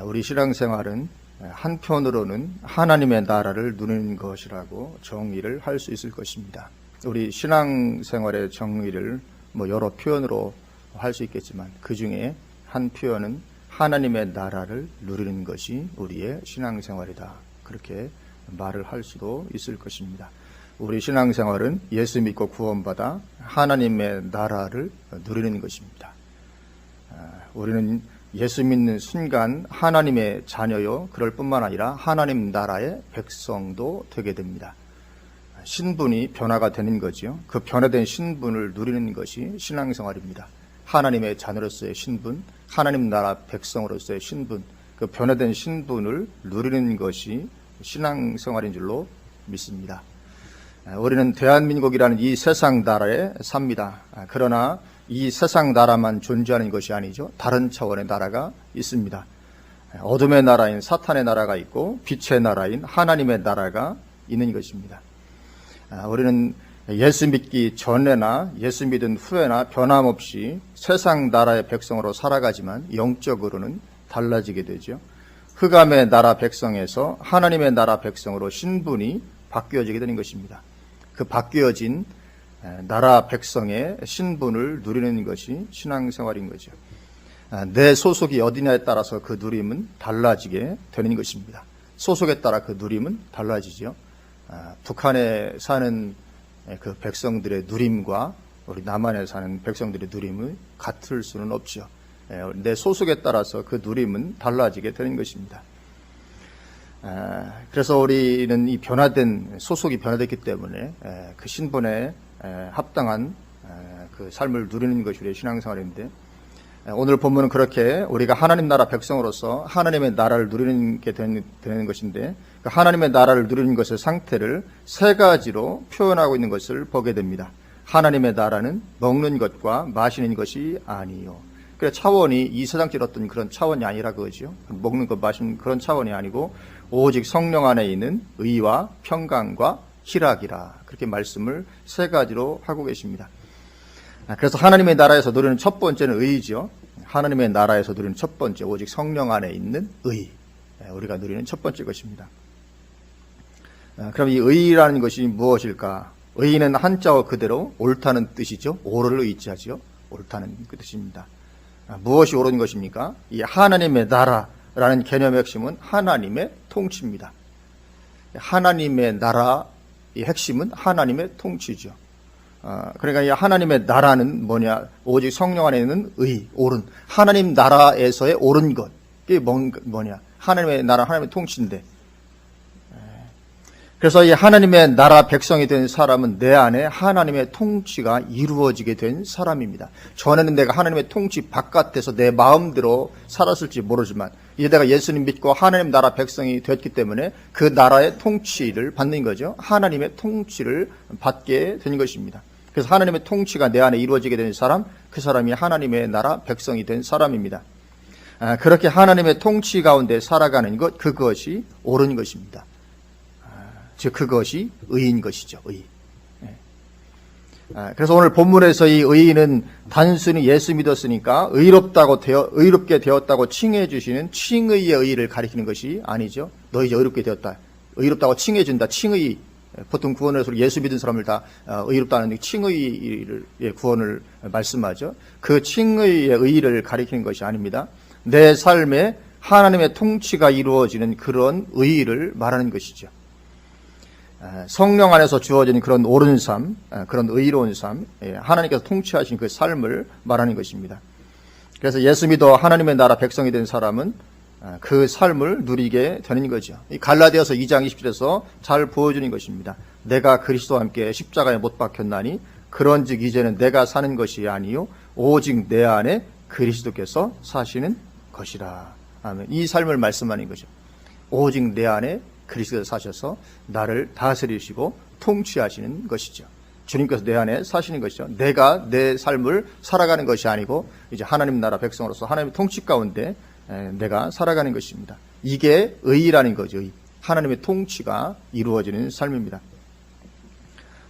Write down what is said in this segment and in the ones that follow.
우리 신앙생활은 한편으로는 하나님의 나라를 누리는 것이라고 정의를 할 수 있을 것입니다. 우리 신앙생활의 정의를 여러 표현으로 할 수 있겠지만 그 중에 한 표현은 하나님의 나라를 누리는 것이 우리의 신앙생활이다. 그렇게 말을 할 수도 있을 것입니다. 우리 신앙생활은 예수 믿고 구원받아 하나님의 나라를 누리는 것입니다. 우리는 예수 믿는 순간 하나님의 자녀요, 그럴 뿐만 아니라 하나님 나라의 백성도 되게 됩니다. 신분이 변화가 되는 거죠. 그 변화된 신분을 누리는 것이 신앙생활입니다. 하나님의 자녀로서의 신분, 하나님 나라 백성으로서의 신분, 그 변화된 신분을 누리는 것이 신앙생활인 줄로 믿습니다. 우리는 대한민국이라는 이 세상 나라에 삽니다. 그러나 이 세상 나라만 존재하는 것이 아니죠. 다른 차원의 나라가 있습니다. 어둠의 나라인 사탄의 나라가 있고 빛의 나라인 하나님의 나라가 있는 것입니다. 우리는 예수 믿기 전에나 예수 믿은 후에나 변함없이 세상 나라의 백성으로 살아가지만 영적으로는 달라지게 되죠. 흑암의 나라 백성에서 하나님의 나라 백성으로 신분이 바뀌어지게 되는 것입니다. 그 바뀌어진 나라 백성의 신분을 누리는 것이 신앙생활인 거죠. 내 소속이 어디냐에 따라서 그 누림은 달라지게 되는 것입니다. 소속에 따라 그 누림은 달라지죠. 북한에 사는 그 백성들의 누림과 우리 남한에 사는 백성들의 누림은 같을 수는 없죠. 내 소속에 따라서 그 누림은 달라지게 되는 것입니다. 그래서 우리는 이 변화된 소속이 변화됐기 때문에 그 신분에 합당한 그 삶을 누리는 것이 우리의 신앙생활인데, 오늘 본문은 그렇게 우리가 하나님 나라 백성으로서 하나님의 나라를 누리는 게 되는 것인데, 그 하나님의 나라를 누리는 것의 상태를 세 가지로 표현하고 있는 것을 보게 됩니다. 하나님의 나라는 먹는 것과 마시는 것이 아니요. 그래, 차원이 이 세상적 어떤 그런 차원이 아니라 그거죠. 먹는 것, 마시는 그런 차원이 아니고 오직 성령 안에 있는 의와 평강과 희락이라, 그렇게 말씀을 세 가지로 하고 계십니다. 그래서 하나님의 나라에서 누리는 첫 번째는 의죠. 하나님의 나라에서 누리는 첫 번째, 오직 성령 안에 있는 의, 우리가 누리는 첫 번째 것입니다. 그럼 이 의라는 것이 무엇일까? 의는 한자어 그대로 옳다는 뜻이죠. 옳을 의지하죠. 옳다는 그 뜻입니다. 무엇이 옳은 것입니까? 이 하나님의 나라라는 개념의 핵심은 하나님의 통치입니다. 하나님의 나라, 이 핵심은 하나님의 통치죠. 그러니까 이 하나님의 나라는 뭐냐? 오직 성령 안에 있는 의, 옳은, 하나님 나라에서의 옳은 것. 이게 뭐냐? 하나님의 나라, 하나님의 통치인데. 그래서 이 하나님의 나라 백성이 된 사람은 내 안에 하나님의 통치가 이루어지게 된 사람입니다. 전에는 내가 하나님의 통치 바깥에서 내 마음대로 살았을지 모르지만 이제 내가 예수님 믿고 하나님 나라 백성이 됐기 때문에 그 나라의 통치를 받는 거죠. 하나님의 통치를 받게 된 것입니다. 그래서 하나님의 통치가 내 안에 이루어지게 된 사람, 그 사람이 하나님의 나라 백성이 된 사람입니다. 그렇게 하나님의 통치 가운데 살아가는 것, 그것이 옳은 것입니다. 즉 그것이 의인 것이죠. 의. 그래서 오늘 본문에서 이 의인은 단순히 예수 믿었으니까 의롭게 되었다고 칭해 주시는 칭의의 의를 가리키는 것이 아니죠. 너 이제 의롭게 되었다. 의롭다고 칭해 준다. 칭의. 보통 구원에서 예수 믿은 사람을 다 의롭다는 칭의의 구원을 말씀하죠. 그 칭의의 의를 가리키는 것이 아닙니다. 내 삶에 하나님의 통치가 이루어지는 그런 의를 말하는 것이죠. 성령 안에서 주어진 그런 옳은 삶, 그런 의로운 삶, 하나님께서 통치하신 그 삶을 말하는 것입니다. 그래서 예수 믿어 하나님의 나라 백성이 된 사람은 그 삶을 누리게 되는 거죠. 이 갈라디아서 2장 20절에서 잘 보여주는 것입니다. 내가 그리스도와 함께 십자가에 못 박혔나니 그런즉 이제는 내가 사는 것이 아니요 오직 내 안에 그리스도께서 사시는 것이라. 아멘. 이 삶을 말씀하는 거죠. 오직 내 안에 그리스도께서 사셔서 나를 다스리시고 통치하시는 것이죠. 주님께서 내 안에 사시는 것이죠. 내가 내 삶을 살아가는 것이 아니고 이제 하나님 나라 백성으로서 하나님의 통치 가운데 내가 살아가는 것입니다. 이게 의라는 거죠. 하나님의 통치가 이루어지는 삶입니다.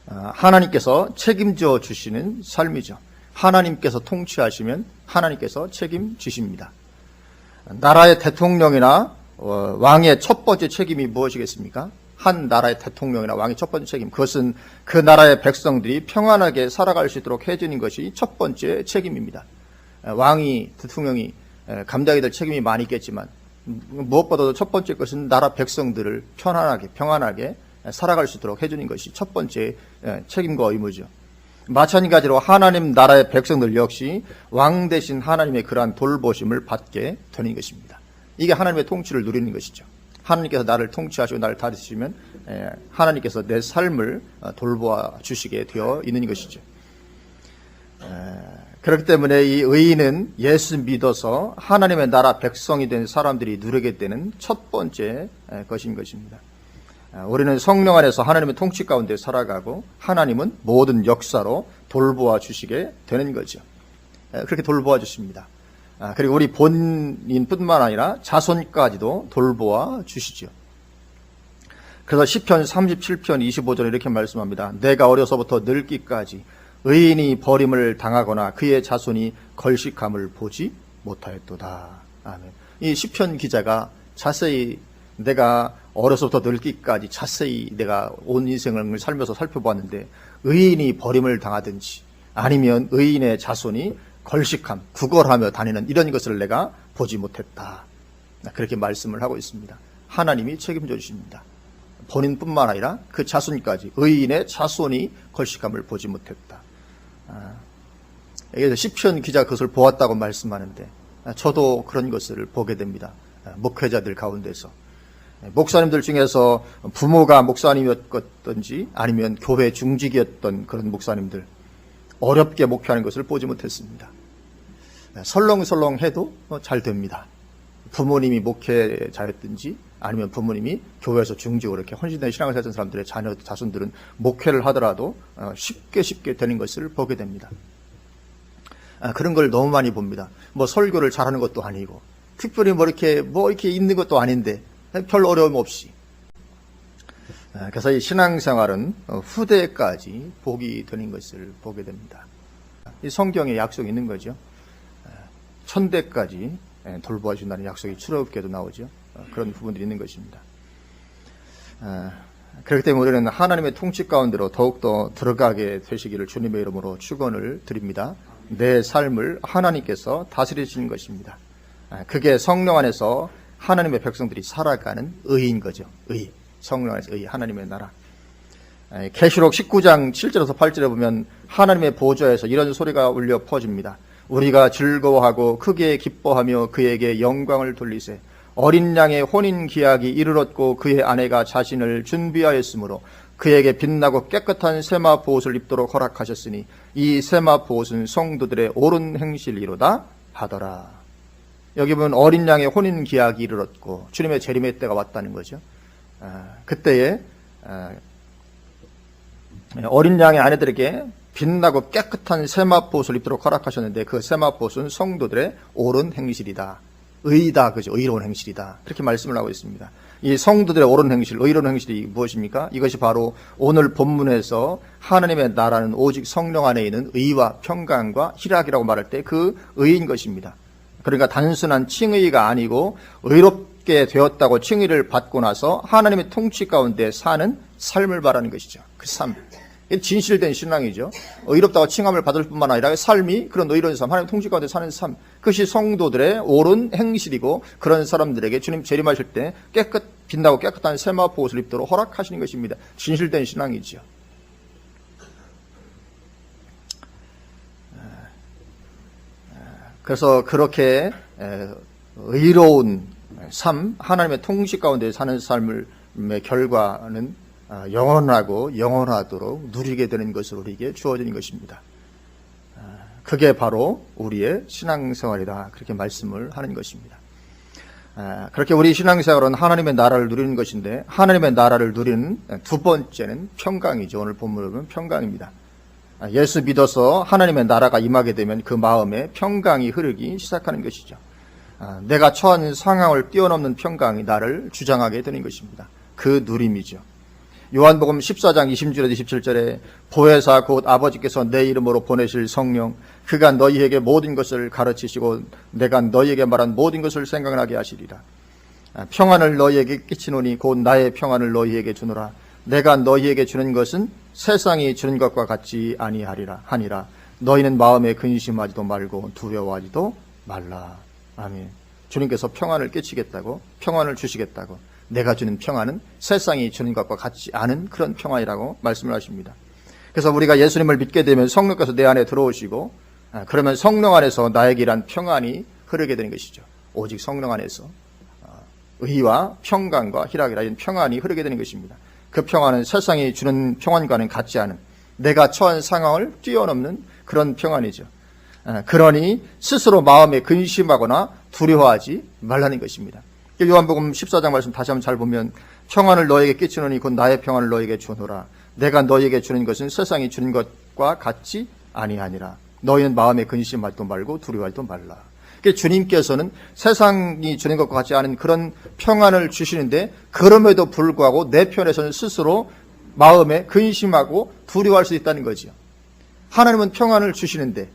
하나님께서 책임져 주시는 삶이죠. 하나님께서 통치하시면 하나님께서 책임지십니다. 나라의 대통령이나 왕의 첫 번째 책임이 무엇이겠습니까? 한 나라의 대통령이나 왕의 첫 번째 책임, 그것은 그 나라의 백성들이 평안하게 살아갈 수 있도록 해주는 것이 첫 번째 책임입니다. 왕이, 대통령이 감당해야 될 책임이 많이 있겠지만 무엇보다도 첫 번째 것은 나라 백성들을 편안하게, 평안하게 살아갈 수 있도록 해주는 것이 첫 번째 책임과 의무죠. 마찬가지로 하나님 나라의 백성들 역시 왕 대신 하나님의 그러한 돌보심을 받게 되는 것입니다. 이게 하나님의 통치를 누리는 것이죠. 하나님께서 나를 통치하시고 나를 다스리시면 하나님께서 내 삶을 돌보아 주시게 되어 있는 것이죠. 그렇기 때문에 이 의인은 예수 믿어서 하나님의 나라 백성이 된 사람들이 누리게 되는 첫 번째 것인 것입니다. 우리는 성령 안에서 하나님의 통치 가운데 살아가고 하나님은 모든 역사로 돌보아 주시게 되는 거죠. 그렇게 돌보아 주십니다. 그리고 우리 본인뿐만 아니라 자손까지도 돌보아 주시죠. 그래서 시편 37편 25절에 이렇게 말씀합니다. 내가 어려서부터 늙기까지 의인이 버림을 당하거나 그의 자손이 걸식함을 보지 못하였도다. 아멘. 이 시편 기자가 자세히 내가 어려서부터 늙기까지 자세히 내가 온 인생을 살면서 살펴보았는데 의인이 버림을 당하든지 아니면 의인의 자손이 걸식함, 구걸하며 다니는 이런 것을 내가 보지 못했다. 그렇게 말씀을 하고 있습니다. 하나님이 책임져 주십니다. 본인뿐만 아니라 그 자손까지 의인의 자손이 걸식함을 보지 못했다. 여기서 시편 기자가 그것을 보았다고 말씀하는데 저도 그런 것을 보게 됩니다. 목회자들 가운데서 목사님들 중에서 부모가 목사님이었든지 아니면 교회 중직이었던 그런 목사님들 어렵게 목회하는 것을 보지 못했습니다. 설렁설렁해도 잘 됩니다. 부모님이 목회자였든지 아니면 부모님이 교회에서 중직으로 이렇게 헌신된 신앙을 살던 사람들의 자손들은 목회를 하더라도 쉽게 되는 것을 보게 됩니다. 그런 걸 너무 많이 봅니다. 뭐 설교를 잘하는 것도 아니고 특별히 뭐 이렇게 있는 것도 아닌데 별 어려움 없이. 그래서 이 신앙생활은 후대까지 복이 되는 것을 보게 됩니다. 이 성경에 약속이 있는 거죠. 천대까지 돌보아 준다는 약속이 출애굽기에도 나오죠. 그런 부분들이 있는 것입니다. 그렇기 때문에 우리는 하나님의 통치 가운데로 더욱더 들어가게 되시기를 주님의 이름으로 축원을 드립니다. 내 삶을 하나님께서 다스리시는 것입니다. 그게 성령 안에서 하나님의 백성들이 살아가는 의인 거죠. 의. 성령 안에서 의, 하나님의 나라. 계시록 19장 7절에서 8절에 보면 하나님의 보좌에서 이런 소리가 울려 퍼집니다. 우리가 즐거워하고 크게 기뻐하며 그에게 영광을 돌리세. 어린 양의 혼인 기약이 이르렀고 그의 아내가 자신을 준비하였으므로 그에게 빛나고 깨끗한 세마 보옷을 입도록 허락하셨으니 이 세마 보옷은 성도들의 옳은 행실이로다 하더라. 여기 보면 어린 양의 혼인 기약이 이르렀고 주님의 재림의 때가 왔다는 거죠. 그때에 어린 양의 아내들에게 빛나고 깨끗한 세마포옷을 입도록 허락하셨는데 그 세마포옷은 성도들의 옳은 행실이다. 의다, 그죠? 의로운 행실이다. 그렇게 말씀을 하고 있습니다. 이 성도들의 옳은 행실, 의로운 행실이 무엇입니까? 이것이 바로 오늘 본문에서 하나님의 나라는 오직 성령 안에 있는 의와 평강과 희락이라고 말할 때 그 의인 것입니다. 그러니까 단순한 칭의가 아니고 의롭게 되었다고 칭의를 받고 나서 하나님의 통치 가운데 사는 삶을 말하는 것이죠. 그 삶. 진실된 신앙이죠. 의롭다고 칭함을 받을 뿐만 아니라 삶이 그런 의로운 삶, 하나님 통치 가운데 사는 삶, 그것이 성도들의 옳은 행실이고 그런 사람들에게 주님 재림하실 때 빛나고 깨끗한 세마포옷을 입도록 허락하시는 것입니다. 진실된 신앙이죠. 그래서 그렇게 의로운 삶, 하나님의 통치 가운데 사는 삶의 결과는 영원하고 영원하도록 누리게 되는 것으로 우리에게 주어지는 것입니다. 그게 바로 우리의 신앙생활이다. 그렇게 말씀을 하는 것입니다. 그렇게 우리 신앙생활은 하나님의 나라를 누리는 것인데 하나님의 나라를 누리는 두 번째는 평강이죠. 오늘 본문을 보면 평강입니다. 예수 믿어서 하나님의 나라가 임하게 되면 그 마음에 평강이 흐르기 시작하는 것이죠. 내가 처한 상황을 뛰어넘는 평강이 나를 주장하게 되는 것입니다. 그 누림이죠. 요한복음 14장 20절에서 27절에 보혜사 곧 아버지께서 내 이름으로 보내실 성령 그가 너희에게 모든 것을 가르치시고 내가 너희에게 말한 모든 것을 생각나게 하시리라. 평안을 너희에게 끼치노니 곧 나의 평안을 너희에게 주노라. 내가 너희에게 주는 것은 세상이 주는 것과 같지 아니하리라 하니라. 너희는 마음에 근심하지도 말고 두려워하지도 말라. 아멘. 주님께서 평안을 끼치겠다고, 평안을 주시겠다고, 내가 주는 평안은 세상이 주는 것과 같지 않은 그런 평안이라고 말씀을 하십니다. 그래서 우리가 예수님을 믿게 되면 성령께서 내 안에 들어오시고, 그러면 성령 안에서 나에게 이란 평안이 흐르게 되는 것이죠. 오직 성령 안에서 의와 평강과 희락이라 이런 평안이 흐르게 되는 것입니다. 그 평안은 세상이 주는 평안과는 같지 않은, 내가 처한 상황을 뛰어넘는 그런 평안이죠. 그러니 스스로 마음에 근심하거나 두려워하지 말라는 것입니다. 요한복음 14장 말씀 다시 한번 잘 보면 평안을 너에게 끼치노니 곧 나의 평안을 너에게 주노라. 내가 너에게 주는 것은 세상이 주는 것과 같지 아니하니라. 너희는 마음에 근심하지도 말고 두려워하지도 말라. 주님께서는 세상이 주는 것과 같지 않은 그런 평안을 주시는데, 그럼에도 불구하고 내 편에서는 스스로 마음에 근심하고 두려워할 수 있다는 거죠. 하나님은 평안을 주시는데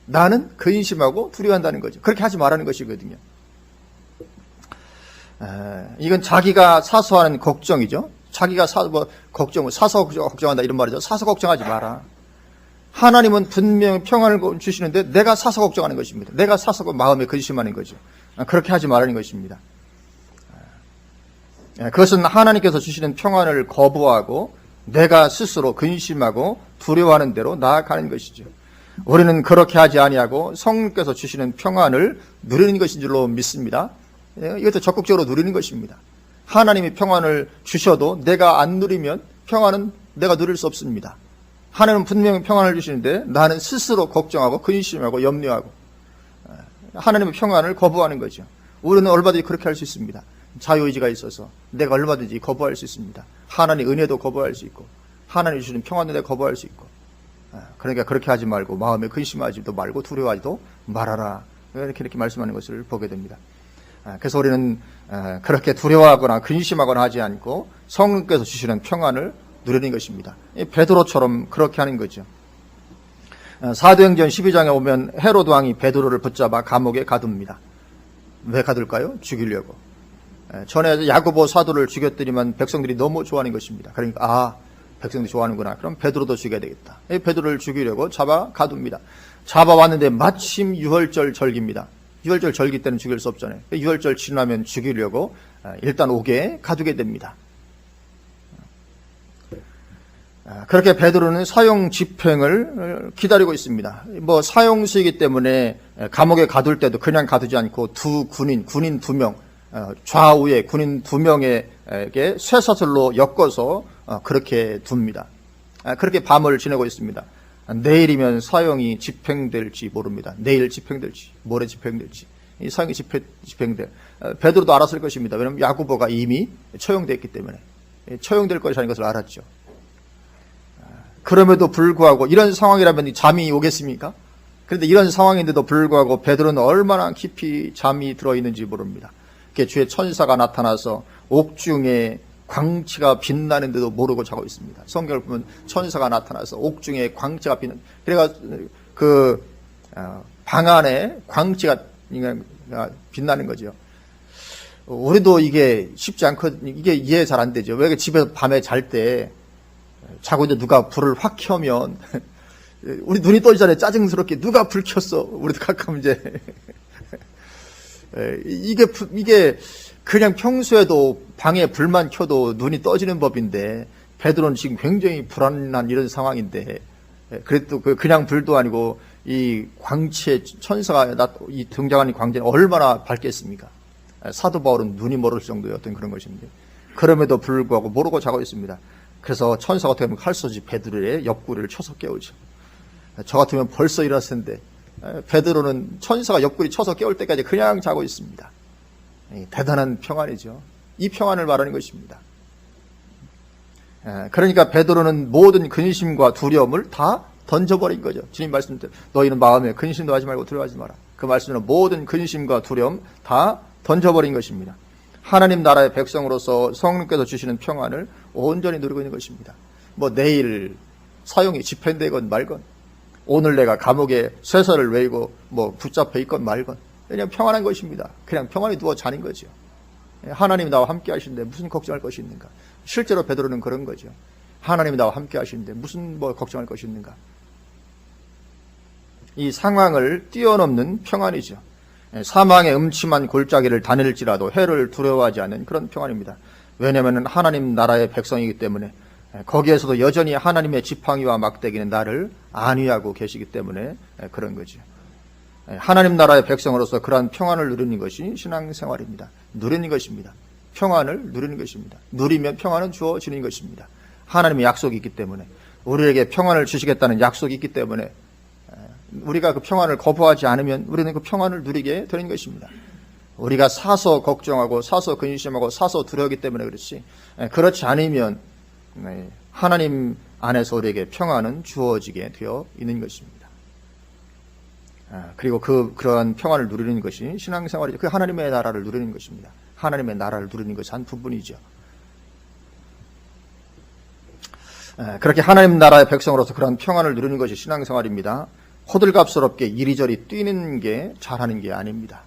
나는 근심하고 두려워한다는 거죠. 그렇게 하지 말라는 것이거든요. 이건 자기가 사서 하는 걱정이죠. 자기가 사서 걱정한다 이런 말이죠. 사서 걱정하지 마라. 하나님은 분명 평안을 주시는데 내가 사서 걱정하는 것입니다. 내가 사서 마음에 근심하는 거죠. 그렇게 하지 말라는 것입니다. 그것은 하나님께서 주시는 평안을 거부하고 내가 스스로 근심하고 두려워하는 대로 나아가는 것이죠. 우리는 그렇게 하지 아니하고 성령께서 주시는 평안을 누리는 것인 줄로 믿습니다. 이것도 적극적으로 누리는 것입니다. 하나님이 평안을 주셔도 내가 안 누리면 평안은 내가 누릴 수 없습니다. 하나님은 분명히 평안을 주시는데 나는 스스로 걱정하고 근심하고 염려하고 하나님의 평안을 거부하는 거죠. 우리는 얼마든지 그렇게 할 수 있습니다. 자유의지가 있어서 내가 얼마든지 거부할 수 있습니다. 하나님의 은혜도 거부할 수 있고 하나님이 주시는 평안도 내가 거부할 수 있고, 그러니까 그렇게 하지 말고 마음에 근심하지도 말고 두려워하지도 말아라. 이렇게 말씀하는 것을 보게 됩니다. 그래서 우리는 그렇게 두려워하거나 근심하거나 하지 않고 성령께서 주시는 평안을 누리는 것입니다. 베드로처럼 그렇게 하는 거죠. 사도행전 12장에 오면 헤로드 왕이 베드로를 붙잡아 감옥에 가둡니다. 왜 가둘까요? 죽이려고. 전에 야고보 사도를 죽였더니만 백성들이 너무 좋아하는 것입니다. 그러니까 백성들이 좋아하는구나. 그럼 베드로도 죽여야 되겠다. 베드로를 죽이려고 잡아 가둡니다. 잡아왔는데 마침 유월절 절기입니다. 유월절 절기 때는 죽일 수 없잖아요. 유월절 지나면 죽이려고 일단 옥에 가두게 됩니다. 그렇게 베드로는 사형 집행을 기다리고 있습니다. 사형수이기 때문에 감옥에 가둘 때도 그냥 가두지 않고 군인 2명, 좌우에 군인 2명에게 쇠사슬로 엮어서 그렇게 둡니다. 그렇게 밤을 지내고 있습니다. 내일이면 사형이 집행될지 모릅니다. 내일 집행될지, 모레 집행될지. 이 사형이 집행될. 베드로도 알았을 것입니다. 왜냐하면 야고보가 이미 처형됐기 때문에. 처형될 것이라는 것을 알았죠. 그럼에도 불구하고 이런 상황이라면 잠이 오겠습니까? 그런데 이런 상황인데도 불구하고 베드로는 얼마나 깊이 잠이 들어있는지 모릅니다. 주의 천사가 나타나서 옥중에 광채가 빛나는데도 모르고 자고 있습니다. 성경을 보면 천사가 나타나서 옥중에 광채가 빛나는, 그래가 방 안에 광채가 빛나는 거죠. 우리도 이게 쉽지 않거든요. 이게 이해 잘 안 되죠. 왜 집에서 밤에 잘 때 자고 이제 누가 불을 확 켜면 우리 눈이 떠지잖아요. 짜증스럽게 누가 불 켰어. 우리도 가끔 이제 이게 그냥 평소에도 방에 불만 켜도 눈이 떠지는 법인데 베드로는 지금 굉장히 불안한 이런 상황인데, 그래도 그냥 불도 아니고 이 광채 천사가 이 등장하는 광채는 얼마나 밝겠습니까? 사도 바울은 눈이 멀을 정도의 어떤 그런 것인데 그럼에도 불구하고 모르고 자고 있습니다. 그래서 천사가 어떻게 하면 칼 쏘지 베드로의 옆구리를 쳐서 깨우죠. 저 같으면 벌써 일어났을 텐데 베드로는 천사가 옆구리 쳐서 깨울 때까지 그냥 자고 있습니다. 대단한 평안이죠. 이 평안을 말하는 것입니다. 그러니까 베드로는 모든 근심과 두려움을 다 던져버린 거죠. 주님 말씀대로 너희는 마음에 근심도 하지 말고 두려워하지 마라. 그 말씀은 모든 근심과 두려움 다 던져버린 것입니다. 하나님 나라의 백성으로서 성령께서 주시는 평안을 온전히 누리고 있는 것입니다. 내일 사형이 집행되건 말건 오늘 내가 감옥에 쇠설을 외이고 뭐 붙잡혀 있건 말건 그냥 평안한 것입니다. 그냥 평안히 누워 자는 거죠. 하나님이 나와 함께 하시는데 무슨 걱정할 것이 있는가. 실제로 베드로는 그런 거죠. 하나님이 나와 함께 하시는데 무슨 뭐 걱정할 것이 있는가. 이 상황을 뛰어넘는 평안이죠. 사망의 음침한 골짜기를 다닐지라도 해를 두려워하지 않는 그런 평안입니다. 왜냐하면 하나님 나라의 백성이기 때문에 거기에서도 여전히 하나님의 지팡이와 막대기는 나를 안위하고 계시기 때문에 그런 거죠. 하나님 나라의 백성으로서 그러한 평안을 누리는 것이 신앙생활입니다. 누리는 것입니다. 평안을 누리는 것입니다. 누리면 평안은 주어지는 것입니다. 하나님의 약속이 있기 때문에 우리에게 평안을 주시겠다는 약속이 있기 때문에 우리가 그 평안을 거부하지 않으면 우리는 그 평안을 누리게 되는 것입니다. 우리가 사서 걱정하고 사서 근심하고 사서 두려우기 때문에 그렇지 그렇지 않으면 하나님 안에서 우리에게 평안은 주어지게 되어 있는 것입니다. 그리고 그러한 평안을 누리는 것이 신앙생활이죠. 그 하나님의 나라를 누리는 것입니다. 하나님의 나라를 누리는 것이 한 부분이죠. 그렇게 하나님 나라의 백성으로서 그러한 평안을 누리는 것이 신앙생활입니다. 호들갑스럽게 이리저리 뛰는 게 잘하는 게 아닙니다.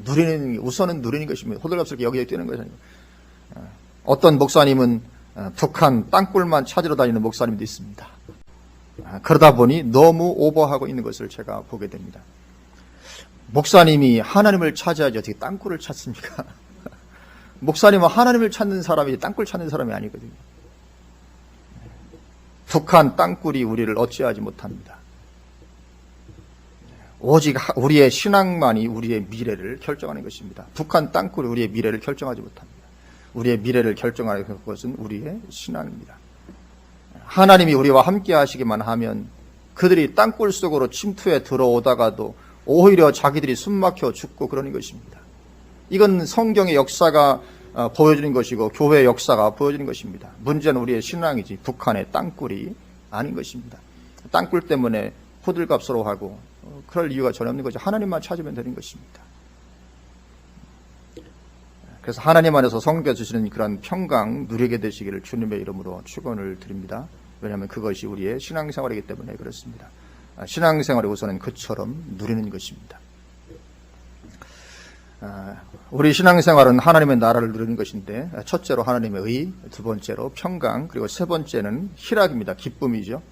우선은 누리는 것입니다. 호들갑스럽게 여기저기 뛰는 것이 아닙니다. 어떤 목사님은 북한 땅굴만 찾으러 다니는 목사님도 있습니다. 그러다 보니 너무 오버하고 있는 것을 제가 보게 됩니다. 목사님이 하나님을 찾아야지 어떻게 땅굴을 찾습니까? 목사님은 하나님을 찾는 사람이지 땅굴 찾는 사람이 아니거든요. 북한 땅굴이 우리를 어찌하지 못합니다. 오직 우리의 신앙만이 우리의 미래를 결정하는 것입니다. 북한 땅굴이 우리의 미래를 결정하지 못합니다. 우리의 미래를 결정하는 것은 우리의 신앙입니다. 하나님이 우리와 함께 하시기만 하면 그들이 땅굴 속으로 침투해 들어오다가도 오히려 자기들이 숨막혀 죽고 그러는 것입니다. 이건 성경의 역사가 보여주는 것이고 교회의 역사가 보여주는 것입니다. 문제는 우리의 신앙이지 북한의 땅굴이 아닌 것입니다. 땅굴 때문에 호들갑스러워하고 그럴 이유가 전혀 없는 거죠. 하나님만 찾으면 되는 것입니다. 그래서 하나님 안에서 성겨 주시는 그런 평강 누리게 되시기를 주님의 이름으로 축원을 드립니다. 왜냐하면 그것이 우리의 신앙생활이기 때문에 그렇습니다. 신앙생활의 우선은 그처럼 누리는 것입니다. 우리 신앙생활은 하나님의 나라를 누리는 것인데 첫째로 하나님의 의, 두 번째로 평강, 그리고 세 번째는 희락입니다. 기쁨이죠.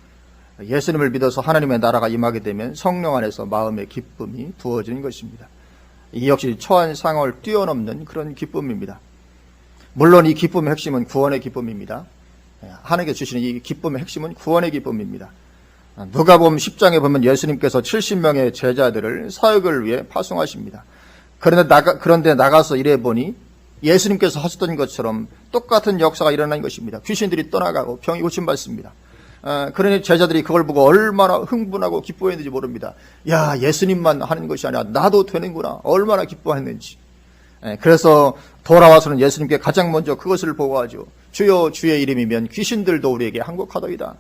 예수님을 믿어서 하나님의 나라가 임하게 되면 성령 안에서 마음의 기쁨이 부어지는 것입니다. 이 역시 처한 상황을 뛰어넘는 그런 기쁨입니다. 물론 이 기쁨의 핵심은 구원의 기쁨입니다. 하나님께 주시는 이 기쁨의 핵심은 구원의 기쁨입니다. 누가복음 10장에 보면 예수님께서 70명의 제자들을 사역을 위해 파송하십니다. 그런데 나가서 일해보니 예수님께서 하셨던 것처럼 똑같은 역사가 일어난 것입니다. 귀신들이 떠나가고 병이 고침받습니다. 그러니 제자들이 그걸 보고 얼마나 흥분하고 기뻐했는지 모릅니다. 야, 예수님만 하는 것이 아니라 나도 되는구나. 얼마나 기뻐했는지. 그래서 돌아와서는 예수님께 가장 먼저 그것을 보고하죠. 주여, 주의 이름이면 귀신들도 우리에게 항복하더이다.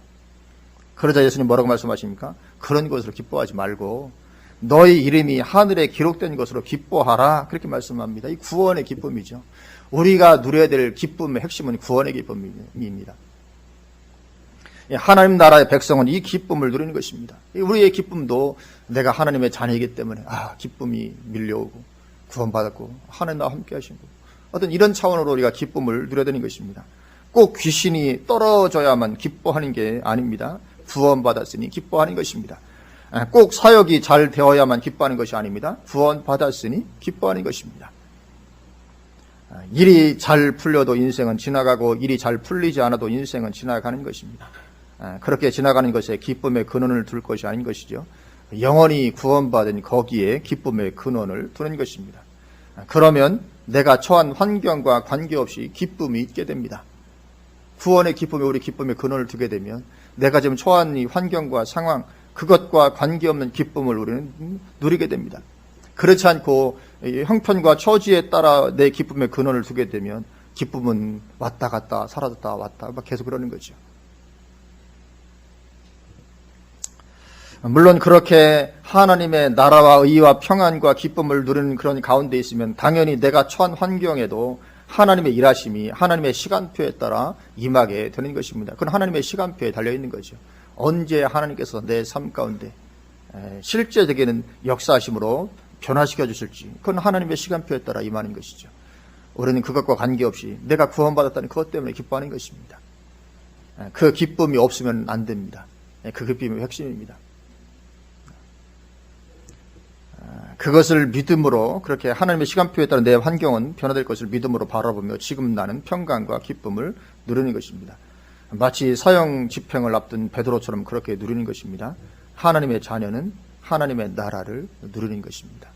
그러자 예수님 뭐라고 말씀하십니까? 그런 것으로 기뻐하지 말고 너희 이름이 하늘에 기록된 것으로 기뻐하라. 그렇게 말씀합니다. 이 구원의 기쁨이죠. 우리가 누려야 될 기쁨의 핵심은 구원의 기쁨입니다. 하나님 나라의 백성은 이 기쁨을 누리는 것입니다. 우리의 기쁨도 내가 하나님의 자녀이기 때문에 기쁨이 밀려오고 구원받았고 하나님 나와 함께 하신 거. 어떤 이런 차원으로 우리가 기쁨을 누려야 되는 것입니다. 꼭 귀신이 떨어져야만 기뻐하는 게 아닙니다. 구원받았으니 기뻐하는 것입니다. 꼭 사역이 잘 되어야만 기뻐하는 것이 아닙니다. 구원받았으니 기뻐하는 것입니다. 일이 잘 풀려도 인생은 지나가고 일이 잘 풀리지 않아도 인생은 지나가는 것입니다. 그렇게 지나가는 것에 기쁨의 근원을 둘 것이 아닌 것이죠. 영원히 구원받은 거기에 기쁨의 근원을 두는 것입니다. 그러면 내가 처한 환경과 관계없이 기쁨이 있게 됩니다. 구원의 기쁨에 우리 기쁨의 근원을 두게 되면 내가 지금 처한 이 환경과 상황 그것과 관계없는 기쁨을 우리는 누리게 됩니다. 그렇지 않고 형편과 처지에 따라 내 기쁨의 근원을 두게 되면 기쁨은 왔다 갔다 사라졌다 왔다 막 계속 그러는 거죠. 물론 그렇게 하나님의 나라와 의와 평안과 기쁨을 누리는 그런 가운데 있으면 당연히 내가 처한 환경에도 하나님의 일하심이 하나님의 시간표에 따라 임하게 되는 것입니다. 그건 하나님의 시간표에 달려있는 거죠. 언제 하나님께서 내 삶 가운데 실제적인 역사하심으로 변화시켜 주실지, 그건 하나님의 시간표에 따라 임하는 것이죠. 우리는 그것과 관계없이 내가 구원받았다는 그것 때문에 기뻐하는 것입니다. 그 기쁨이 없으면 안 됩니다. 그 기쁨이 핵심입니다. 그것을 믿음으로, 그렇게 하나님의 시간표에 따라 내 환경은 변화될 것을 믿음으로 바라보며 지금 나는 평강과 기쁨을 누리는 것입니다. 마치 사형 집행을 앞둔 베드로처럼 그렇게 누리는 것입니다. 하나님의 자녀는 하나님의 나라를 누리는 것입니다.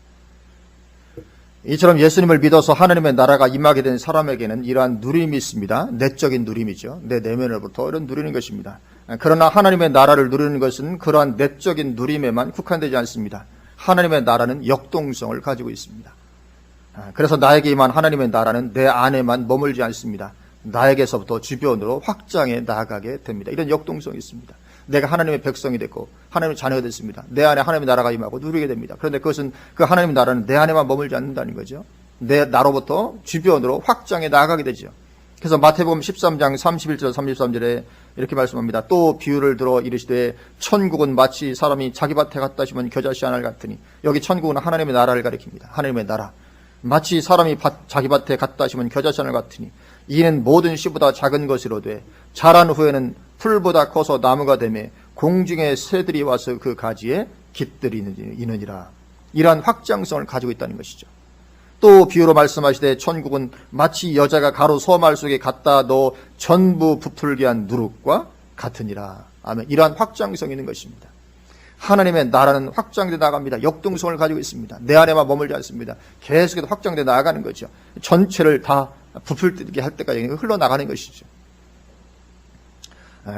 이처럼 예수님을 믿어서 하나님의 나라가 임하게 된 사람에게는 이러한 누림이 있습니다. 내적인 누림이죠. 내 내면으로부터 이런 누리는 것입니다. 그러나 하나님의 나라를 누리는 것은 그러한 내적인 누림에만 국한되지 않습니다. 하나님의 나라는 역동성을 가지고 있습니다. 그래서 나에게 임한 하나님의 나라는 내 안에만 머물지 않습니다. 나에게서부터 주변으로 확장해 나아가게 됩니다. 이런 역동성이 있습니다. 내가 하나님의 백성이 됐고 하나님의 자녀가 됐습니다. 내 안에 하나님의 나라가 임하고 누리게 됩니다. 그런데 그것은, 그 하나님의 나라는 내 안에만 머물지 않는다는 거죠. 내 나로부터 주변으로 확장해 나아가게 되죠. 그래서 마태복음 13장 31절 33절에 이렇게 말씀합니다. 또 비유를 들어 이르시되 천국은 마치 사람이 자기 밭에 갖다 심은 겨자씨 하나를 같으니, 여기 천국은 하나님의 나라를 가리킵니다. 하나님의 나라. 마치 사람이 자기 밭에 갖다 심은 겨자씨 하나를 같으니 이는 모든 씨보다 작은 것이로되 자란 후에는 풀보다 커서 나무가 되매 공중의 새들이 와서 그 가지에 깃들이느니라. 이러한 확장성을 가지고 있다는 것이죠. 또 비유로 말씀하시되 천국은 마치 여자가 가루 소말 속에 갖다 넣어 전부 부풀게 한 누룩과 같으니라. 아멘. 이러한 확장성이 있는 것입니다. 하나님의 나라는 확장돼 나갑니다. 역동성을 가지고 있습니다. 내 안에만 머물지 않습니다. 계속해서 확장돼 나가는 거죠. 전체를 다 부풀게 할 때까지 흘러나가는 것이죠.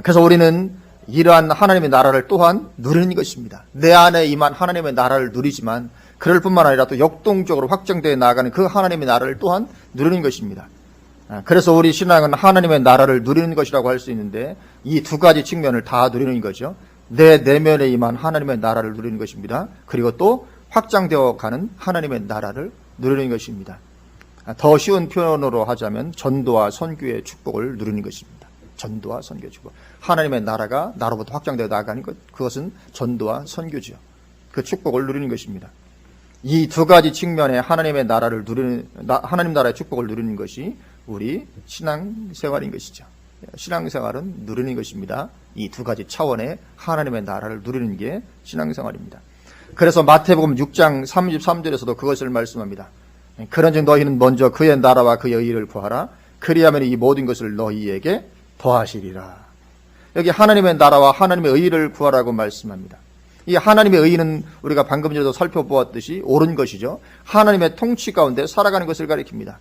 그래서 우리는 이러한 하나님의 나라를 또한 누리는 것입니다. 내 안에 임한 하나님의 나라를 누리지만 그럴 뿐만 아니라 또 역동적으로 확장되어 나아가는 그 하나님의 나라를 또한 누리는 것입니다. 그래서 우리 신앙은 하나님의 나라를 누리는 것이라고 할 수 있는데, 이 두 가지 측면을 다 누리는 거죠. 내 내면에 임한 하나님의 나라를 누리는 것입니다. 그리고 또 확장되어 가는 하나님의 나라를 누리는 것입니다. 더 쉬운 표현으로 하자면 전도와 선교의 축복을 누리는 것입니다. 전도와 선교의 축복. 하나님의 나라가 나로부터 확장되어 나아가는 것, 그것은 전도와 선교죠. 그 축복을 누리는 것입니다. 이 두 가지 측면의 하나님의 나라를 누리는, 하나님 나라의 축복을 누리는 것이 우리 신앙생활인 것이죠. 신앙생활은 누리는 것입니다. 이 두 가지 차원의 하나님의 나라를 누리는 게 신앙생활입니다. 그래서 마태복음 6장 33절에서도 그것을 말씀합니다. 그런즉 너희는 먼저 그의 나라와 그의 의를 구하라. 그리하면 이 모든 것을 너희에게 더하시리라. 여기 하나님의 나라와 하나님의 의를 구하라고 말씀합니다. 이 하나님의 의는 우리가 방금 전에도 살펴보았듯이 옳은 것이죠. 하나님의 통치 가운데 살아가는 것을 가리킵니다.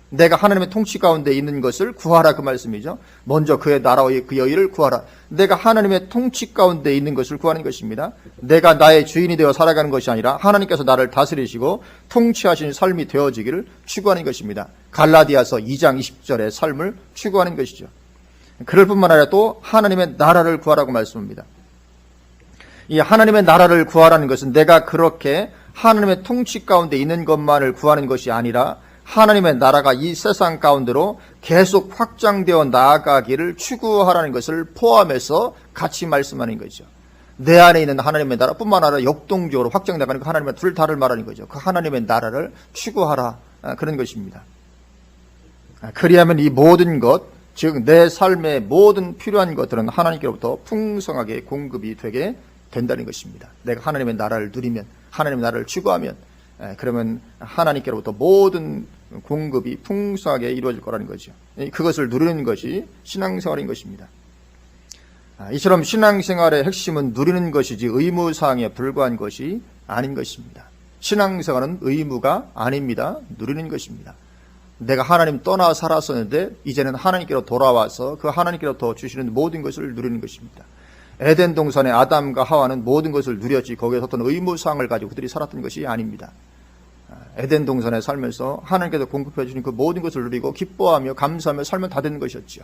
내가 하나님의 통치 가운데 있는 것을 구하라, 그 말씀이죠. 먼저 그의 나라와 그의 의를 구하라. 내가 하나님의 통치 가운데 있는 것을 구하는 것입니다. 내가 나의 주인이 되어 살아가는 것이 아니라 하나님께서 나를 다스리시고 통치하신 삶이 되어지기를 추구하는 것입니다. 갈라디아서 2장 20절의 삶을 추구하는 것이죠. 그럴 뿐만 아니라 또 하나님의 나라를 구하라고 말씀합니다. 이 하나님의 나라를 구하라는 것은 내가 그렇게 하나님의 통치 가운데 있는 것만을 구하는 것이 아니라 하나님의 나라가 이 세상 가운데로 계속 확장되어 나아가기를 추구하라는 것을 포함해서 같이 말씀하는 거죠. 내 안에 있는 하나님의 나라뿐만 아니라 역동적으로 확장되어가는 그 하나님의 둘 다를 말하는 거죠. 그 하나님의 나라를 추구하라, 그런 것입니다. 그리하면 이 모든 것, 즉 내 삶의 모든 필요한 것들은 하나님께로부터 풍성하게 공급이 되게 된다는 것입니다. 내가 하나님의 나라를 누리면, 하나님의 나라를 추구하면, 그러면 하나님께로부터 모든 공급이 풍성하게 이루어질 거라는 거죠. 그것을 누리는 것이 신앙생활인 것입니다. 이처럼 신앙생활의 핵심은 누리는 것이지 의무사항에 불과한 것이 아닌 것입니다. 신앙생활은 의무가 아닙니다. 누리는 것입니다. 내가 하나님 떠나 살았었는데 이제는 하나님께로 돌아와서 그 하나님께로부터 주시는 모든 것을 누리는 것입니다. 에덴 동산의 아담과 하와는 모든 것을 누렸지 거기에서 어떤 의무사항을 가지고 그들이 살았던 것이 아닙니다. 에덴 동산에 살면서 하나님께서 공급해 주신 그 모든 것을 누리고 기뻐하며 감사하며 살면 다 되는 것이었죠.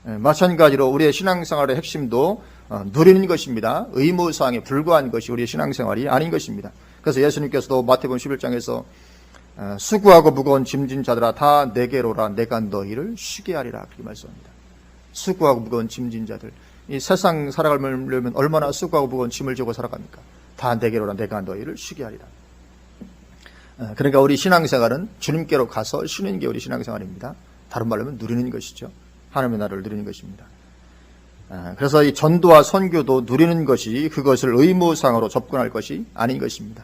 마찬가지로 우리의 신앙생활의 핵심도 누리는 것입니다. 의무사항에 불과한 것이 우리의 신앙생활이 아닌 것입니다. 그래서 예수님께서도 마태복음 11장에서 수고하고 무거운 짐진 자들아 다 내게로라 내가 너희를 쉬게 하리라 그렇게 말씀합니다. 수고하고 무거운 짐진 자들, 이 세상 살아가려면 얼마나 수고하고 무거운 짐을 지고 살아갑니까? 다 내게로라 내가 너희를 쉬게 하리라. 그러니까 우리 신앙생활은 주님께로 가서 쉬는 게 우리 신앙생활입니다. 다른 말로 하면 누리는 것이죠. 하나님의 나라를 누리는 것입니다. 그래서 이 전도와 선교도 누리는 것이 그것을 의무사항으로 접근할 것이 아닌 것입니다.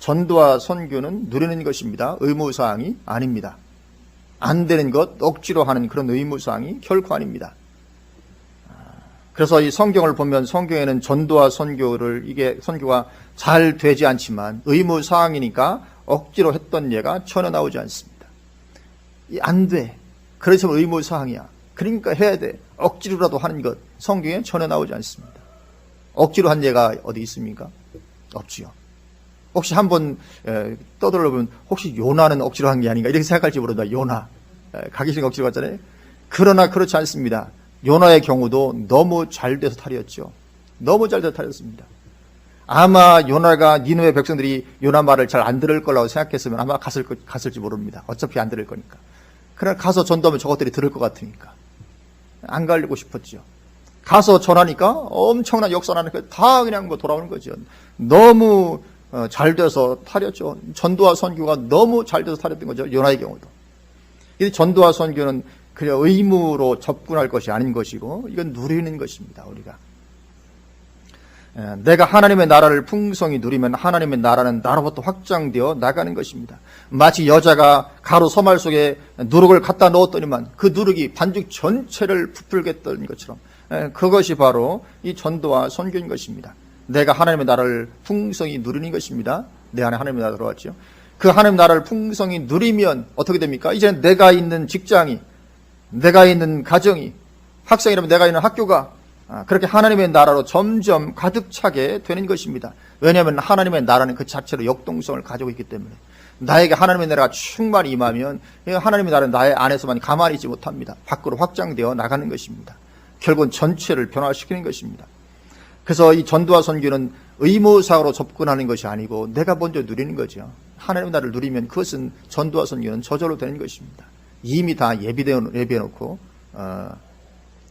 전도와 선교는 누리는 것입니다. 의무사항이 아닙니다. 안 되는 것, 억지로 하는 그런 의무사항이 결코 아닙니다. 그래서 이 성경을 보면 성경에는 전도와 선교를 이게 선교가 잘 되지 않지만 의무사항이니까 억지로 했던 예가 전혀 나오지 않습니다. 안 돼. 그래서 의무사항이야. 그러니까 해야 돼. 억지로라도 하는 것 성경에 전혀 나오지 않습니다. 억지로 한 예가 어디 있습니까? 없지요. 혹시 한번 떠들어보면 혹시 요나는 억지로 한 게 아닌가 이렇게 생각할지 모른다. 요나 가기식 억지로 갔잖아요. 그러나 그렇지 않습니다. 요나의 경우도 너무 잘 돼서 탈이었죠. 너무 잘 돼서 탈이었습니다. 아마 요나가 니느웨 백성들이 요나 말을 잘 안 들을 거라고 생각했으면 아마 갔을지 모릅니다. 어차피 안 들을 거니까. 그러나 가서 전도하면 저것들이 들을 것 같으니까 안 가려고 싶었죠. 가서 전하니까 엄청난 역사나니까 다 그냥 뭐 돌아오는 거죠. 너무 잘 돼서 탈이었죠. 전도와 선교가 너무 잘 돼서 탈이었던 거죠. 요나의 경우도. 이 전도와 선교는 그냥 의무로 접근할 것이 아닌 것이고 이건 누리는 것입니다. 우리가 내가 하나님의 나라를 풍성히 누리면 하나님의 나라는 나로부터 확장되어 나가는 것입니다. 마치 여자가 가루 소말 속에 누룩을 갖다 넣었더니만 그 누룩이 반죽 전체를 부풀게 했던 것처럼 그것이 바로 이 전도와 선교인 것입니다. 내가 하나님의 나라를 풍성히 누리는 것입니다. 내 안에 하나님의 나라가 들어왔죠. 그 하나님의 나라를 풍성히 누리면 어떻게 됩니까? 이제 내가 있는 직장이, 내가 있는 가정이, 학생이라면 내가 있는 학교가 그렇게 하나님의 나라로 점점 가득 차게 되는 것입니다. 왜냐하면 하나님의 나라는 그 자체로 역동성을 가지고 있기 때문에 나에게 하나님의 나라가 충만히 임하면 하나님의 나라는 나의 안에서만 가만히 있지 못합니다. 밖으로 확장되어 나가는 것입니다. 결국은 전체를 변화시키는 것입니다. 그래서 이 전도와 선교는 의무사항으로 접근하는 것이 아니고 내가 먼저 누리는 거죠. 하나님의 나라를 누리면 그것은 전도와 선교는 저절로 되는 것입니다. 이미 다 예비해놓고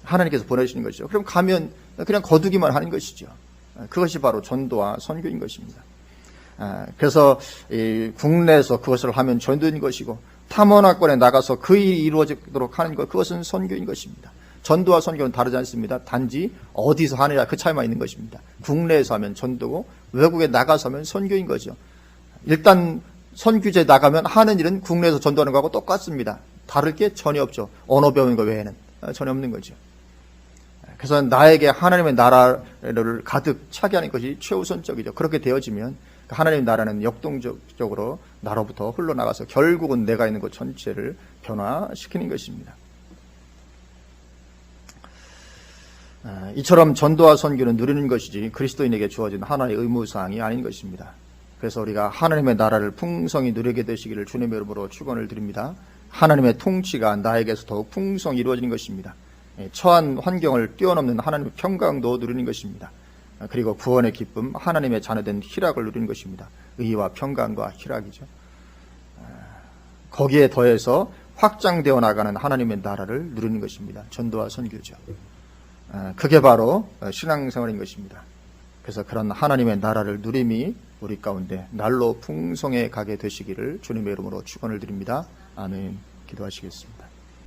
하나님께서 보내시는 것이죠. 그럼 가면 그냥 거두기만 하는 것이죠. 그것이 바로 전도와 선교인 것입니다. 그래서 국내에서 그것을 하면 전도인 것이고 탐험학원에 나가서 그 일이 이루어지도록 하는 것 그것은 선교인 것입니다. 전도와 선교는 다르지 않습니다. 단지 어디서 하느냐 그 차이만 있는 것입니다. 국내에서 하면 전도고 외국에 나가서 하면 선교인 거죠. 일단 선교지에 나가면 하는 일은 국내에서 전도하는 것하고 똑같습니다. 다를 게 전혀 없죠. 언어 배우는 것 외에는 전혀 없는 거죠. 그래서 나에게 하나님의 나라를 가득 차게 하는 것이 최우선적이죠. 그렇게 되어지면 하나님의 나라는 역동적으로 나로부터 흘러나가서 결국은 내가 있는 곳 전체를 변화시키는 것입니다. 이처럼 전도와 선교는 누리는 것이지 그리스도인에게 주어진 하나의 의무사항이 아닌 것입니다. 그래서 우리가 하나님의 나라를 풍성히 누리게 되시기를 주님의 이름으로 축원을 드립니다. 하나님의 통치가 나에게서 더욱 풍성히 이루어지는 것입니다. 처한 환경을 뛰어넘는 하나님의 평강도 누리는 것입니다. 그리고 구원의 기쁨, 하나님의 자녀된 희락을 누리는 것입니다. 의와 평강과 희락이죠. 거기에 더해서 확장되어 나가는 하나님의 나라를 누리는 것입니다. 전도와 선교죠. 그게 바로 신앙생활인 것입니다. 그래서 그런 하나님의 나라를 누림이 우리 가운데 날로 풍성해 가게 되시기를 주님의 이름으로 축원을 드립니다. 아멘. 기도하시겠습니다.